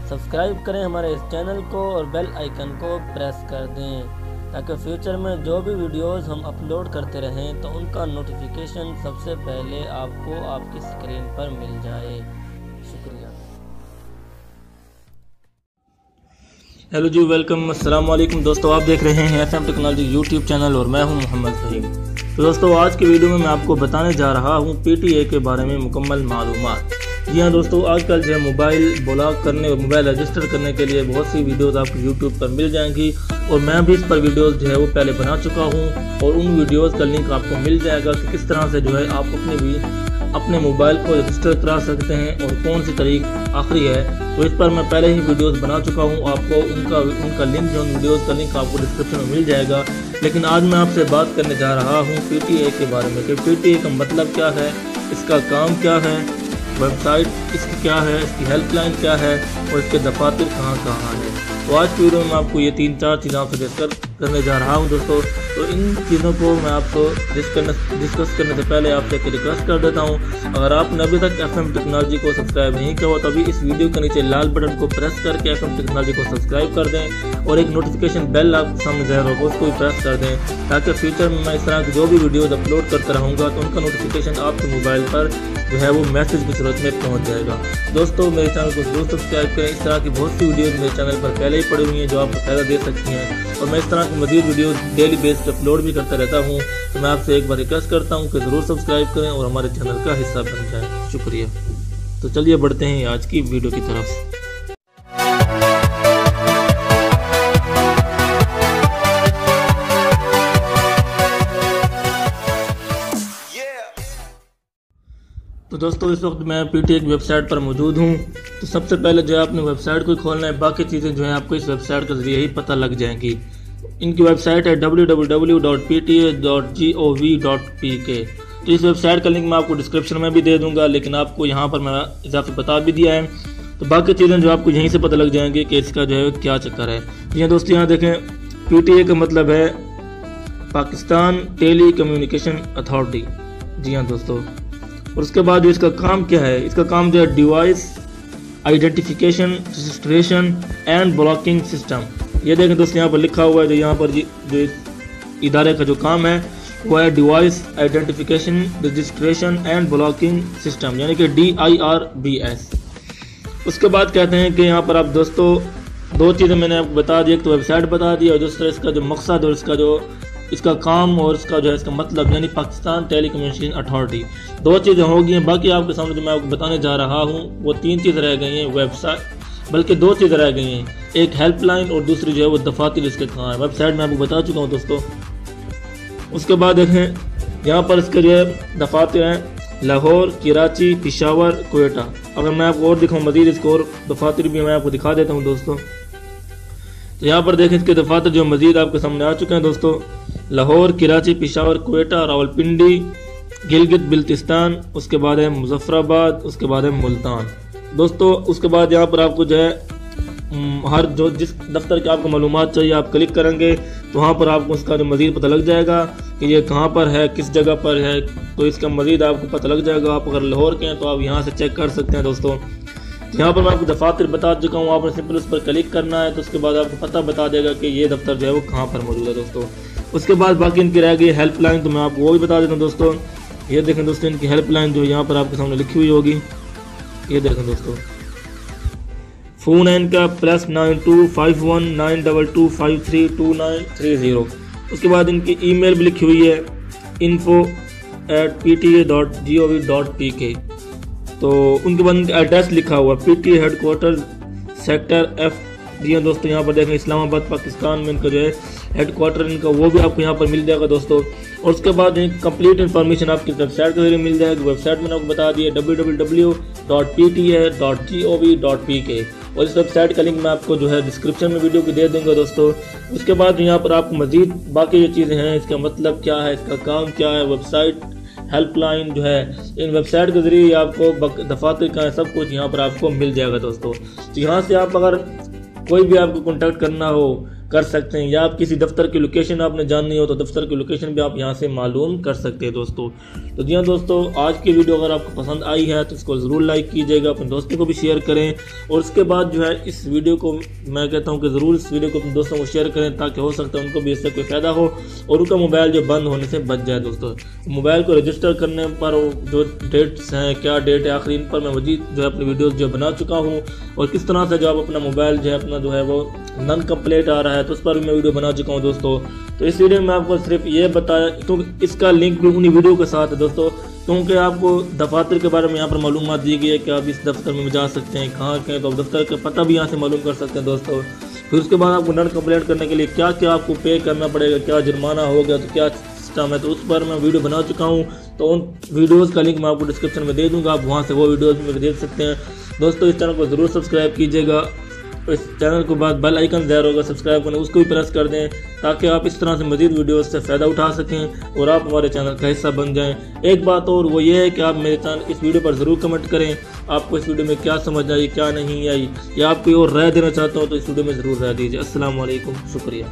Subscribe کریں ہمارے اس channel کو اور بیل آئیکن کو پریس کر دیں تاکہ فیوچر میں جو بھی ویڈیوز ہم اپلوڈ کرتے رہیں تو ان کا نوٹیفیکیشن سب سے پہلے آپ کو آپ کی اسکرین پر مل جائے۔ شکریہ۔ ہیلو جی، ویلکم، السلام علیکم دوستو، آپ دیکھ رہے ہیں FM ٹیکنالوجی یوٹیوب چینل اور میں ہوں محمد فہیم۔ تو دوستو، آج کی ویڈیو میں آپ کو بتانے جا رہا ہوں PTA کے بارے میں مکمل معلومات۔ جی ہاں دوستو، آج کل جو ہے موبائل بلاک کرنے اور موبائل رجسٹر کرنے کے لیے بہت سی ویڈیوز آپ کو یوٹیوب پر مل جائیں گی، اور میں بھی اس پر ویڈیوز جو ہے وہ پہلے بنا چکا ہوں، اور ان ویڈیوز کا لنک آپ کو مل جائے گا کہ کس طرح سے جو ہے آپ اپنے موبائل کو رجسٹر کرا سکتے ہیں اور کون سی تاریخ آخری ہے۔ تو اس پر میں پہلے ہی ویڈیوز بنا چکا ہوں، آپ کو ان کا لنک جو ویڈیوز کا لنک آپ کو ڈسکرپشن میں مل جائے گا۔ لیکن آج میں آپ سے بات کرنے جا رہا ہوں PTA کے بارے میں کہ PTA کا مطلب کیا ہے، اس کا کام کیا ہے، ویب سائٹ اس کی کیا ہے، اس کی ہیلپ لائن کیا ہے، اور اس کے دفاتر کہاں کہاں ہے۔ تو آج کی ویڈیو میں آپ کو یہ 3-4 چیزیں آپ سے ڈسکس کرنے جا رہا ہوں دوستو۔ تو ان چیزوں کو میں آپ کو ڈسکس کرنے سے پہلے آپ سے ایک ریکویسٹ کر دیتا ہوں، اگر آپ نے ابھی تک FM ٹیکنالوجی کو سبسکرائب نہیں کیا ہو تو ابھی اس ویڈیو کے نیچے لال بٹن کو پریس کر کے FM ٹیکنالوجی کو سبسکرائب کر دیں، اور ایک نوٹیفیکیشن بیل آپ کے سامنے ظاہر ہوگا، اس کو بھی پریس کر دیں تاکہ فیوچر میں اس طرح کی جو بھی ویڈیوز اپلوڈ کرتا رہوں گا تو ان کا نوٹیفیکیشن آپ کے موبائل پر جو ہے وہ میسج کی صورت میں پہنچ جائے گا۔ دوستو، میرے چینل کو ضرور سبسکرائب کریں، اس طرح کی بہت سی ویڈیوز میرے چینل پر پہلے ہی پڑی ہوئی ہیں جو آپ کو فائدہ دے سکتی ہیں، اور میں اس طرح کی مزید ویڈیوز ڈیلی بیس پہ اپلوڈ بھی کرتا رہتا ہوں۔ تو میں آپ سے ایک بار ریکویسٹ کرتا ہوں کہ ضرور سبسکرائب کریں اور ہمارے چینل کا حصہ بن جائیں۔ شکریہ۔ تو چلیے بڑھتے ہیں آج کی ویڈیو کی طرف۔ تو دوستو، اس وقت میں PTA کی ویب سائٹ پر موجود ہوں۔ تو سب سے پہلے جو ہے آپ نے ویب سائٹ کو کھولنا ہے، باقی چیزیں جو ہیں آپ کو اس ویب سائٹ کے ذریعے ہی پتہ لگ جائیں گی۔ ان کی ویب سائٹ ہے www.pta.gov.pk۔ تو اس ویب سائٹ کا لنک میں آپ کو ڈسکرپشن میں بھی دے دوں گا، لیکن آپ کو یہاں پر میں اضافی بتا بھی دیا ہے، تو باقی چیزیں جو آپ کو یہیں سے پتہ لگ جائیں گی کہ اس کا جو ہے کیا چکر ہے۔ یہ دوستو یہاں دیکھیں، PTA کا مطلب ہے پاکستان ٹیلی کمیونیکیشن اتھارٹی۔ جی ہاں دوستو، اور اس کے بعد جو اس کا کام کیا ہے، اس کا کام جو ہے device identification registration and blocking system. یہ دیکھیں دوستو، یہاں پر لکھا ہوا ہے، جو یہاں پر جو ادارے کا جو کام ہے وہ ہے device identification registration and blocking system, یعنی کہ DIRBS۔ اس کے بعد کہتے ہیں کہ یہاں پر آپ دوستو دو چیزیں میں نے آپ کو بتا دی، ایک تو ویب سائٹ بتا دی، اور دوسرا اس کا جو مقصد اور اس کا کام اور اس کا جو ہے اس کا مطلب، یعنی پاکستان ٹیلی کمیونیکیشن اتھارٹی۔ دو چیزیں ہو گئی ہیں، باقی آپ کے سامنے جو میں آپ کو بتانے جا رہا ہوں وہ 3 چیزیں رہ گئی ہیں، ویب سائٹ بلکہ 2 چیزیں رہ گئی ہیں، ایک ہیلپ لائن اور دوسری جو ہے وہ دفاتر اس کے کہاں ہے۔ ویب سائٹ میں آپ کو بتا چکا ہوں دوستو۔ اس کے بعد دیکھیں یہاں پر اس کے جو ہے دفاتر ہیں لاہور، کراچی، پشاور، کوئٹہ۔ اگر میں آپ کو اور دکھاؤں مزید اس کو اور دفاتر بھی میں آپ کو دکھا دیتا ہوں دوستو۔ تو یہاں پر دیکھیں اس کے دفاتر جو مزید آپ کے سامنے آ چکے ہیں دوستو، لاہور، کراچی، پشاور، کوئٹہ، راولپنڈی، گلگت بلتستان، اس کے بعد ہے مظفر آباد، اس کے بعد ہے ملتان دوستو۔ اس کے بعد یہاں پر آپ کو جو ہے جس دفتر کی آپ کو معلومات چاہیے آپ کلک کریں گے تو وہاں پر آپ کو اس کا جو مزید پتہ لگ جائے گا کہ یہ کہاں پر ہے، کس جگہ پر ہے، تو اس کا مزید آپ کو پتہ لگ جائے گا۔ آپ اگر لاہور کے ہیں تو آپ یہاں سے چیک کر سکتے ہیں دوستو۔ یہاں پر میں آپ کو دفاتر بتا چکا ہوں، آپ نے سمپل اس پر کلک کرنا ہے تو اس کے بعد آپ کو پتہ بتا دے گا کہ یہ دفتر جو ہے وہ کہاں پر موجود ہے دوستو۔ اس کے بعد باقی ان کی رہ گئی ہیلپ لائن، تو میں آپ کو وہ بھی بتا دیتا ہوں دوستو۔ یہ دیکھیں دوستو، ان کی ہیلپ لائن جو یہاں پر آپ کے سامنے لکھی ہوئی ہوگی، یہ دیکھیں دوستو، فون ہے ان کا +925192253230۔ اس کے بعد ان کی ای میل بھی لکھی ہوئی ہے info@pta.gov.pk۔ تو ان کے بعد ان کا ایڈریس لکھا ہوا PTA headquarter sector F۔ جی ہاں دوستو، یہاں پر دیکھیں اسلام آباد پاکستان میں ان کا جو ہے ہیڈ کوارٹر ان کا وہ بھی آپ کو یہاں پر مل جائے گا دوستو۔ اور اس کے بعد کمپلیٹ انفارمیشن آپ کی ویب سائٹ کے ذریعے مل جائے گی۔ ویب سائٹ میں نے آپ کو بتا دی ہے www.pta.gov.pk، اور اس ویب سائٹ کا لنک میں آپ کو جو ہے ڈسکرپشن میں ویڈیو کی دے دوں گا دوستو۔ اس کے بعد یہاں پر آپ کو مزید باقی جو چیزیں ہیں، اس کا مطلب کیا ہے، اس کا کام کیا ہے، ویب سائٹ ہیلپ لائن جو ہے، ان ویب سائٹ کے ذریعے آپ کو دفاتر کا سب کچھ یہاں پر آپ کو مل جائے گا دوستو۔ تو یہاں سے آپ اگر کوئی بھی آپ کو کانٹیکٹ کرنا ہو کر سکتے ہیں، یا آپ کسی دفتر کی لوکیشن آپ نے جاننی ہو تو دفتر کی لوکیشن بھی آپ یہاں سے معلوم کر سکتے ہیں دوستو۔ تو جی ہاں دوستو، آج کی ویڈیو اگر آپ کو پسند آئی ہے تو اس کو ضرور لائک کیجیے گا، اپنے دوستوں کو بھی شیئر کریں، اور اس کے بعد جو ہے اس ویڈیو کو میں کہتا ہوں کہ ضرور اس ویڈیو کو اپنے دوستوں کو شیئر کریں، تاکہ ہو سکتا ہے ان کو بھی اس سے کوئی فائدہ ہو اور ان کا موبائل جو بند ہونے سے بچ جائے دوستو۔ موبائل کو رجسٹر کرنے پر جو ڈیٹس ہیں، کیا ڈیٹ ہے آخری، ان پر میں مزید جو ہے اپنی ویڈیوز جو بنا چکا ہوں، اور کس طرح سے جو آپ اپنا موبائل جو ہے اپنا جو ہے وہ نن کمپلیٹ آ رہا ہے تو اس پر بھی میں ویڈیو بنا چکا ہوں دوستو۔ تو اس ویڈیو میں آپ کو صرف یہ بتایا، کیونکہ اس کا لنک بھی انہی ویڈیو کے ساتھ ہے دوستو، کیونکہ آپ کو دفاتر کے بارے میں یہاں پر معلومات دی گئی ہے کہ آپ اس دفتر میں جا سکتے ہیں، کہاں کہیں، تو آپ دفتر کا پتہ بھی یہاں سے معلوم کر سکتے ہیں دوستو۔ پھر اس کے بعد آپ کو نن کمپلیٹ کرنے کے لیے کیا کیا آپ کو پے کرنا پڑے گا، کیا جرمانہ ہوگا، تو کیا سسٹم ہے، تو اس پر میں ویڈیو بنا چکا ہوں، تو ان ویڈیوز کا لنک میں آپ کو ڈسکرپشن میں دے دوں گا، آپ وہاں سے وہ ویڈیوز بھی دیکھ سکتے ہیں دوستو۔ اس چینل کو ضرور سبسکرائب کیجیے گا، اس چینل کے بعد بیل آئیکن ظاہر ہوگا سبسکرائب کرنا، اس کو بھی پریس کر دیں، تاکہ آپ اس طرح سے مزید ویڈیوز سے فائدہ اٹھا سکیں اور آپ ہمارے چینل کا حصہ بن جائیں۔ ایک بات اور وہ یہ ہے کہ آپ میرے چینل اس ویڈیو پر ضرور کمنٹ کریں، آپ کو اس ویڈیو میں کیا سمجھ آئی، کیا نہیں آئی، یا آپ کوئی اور رائے دینا چاہتے ہو تو اس ویڈیو میں ضرور رائے دیجیے۔ السلام علیکم، شکریہ۔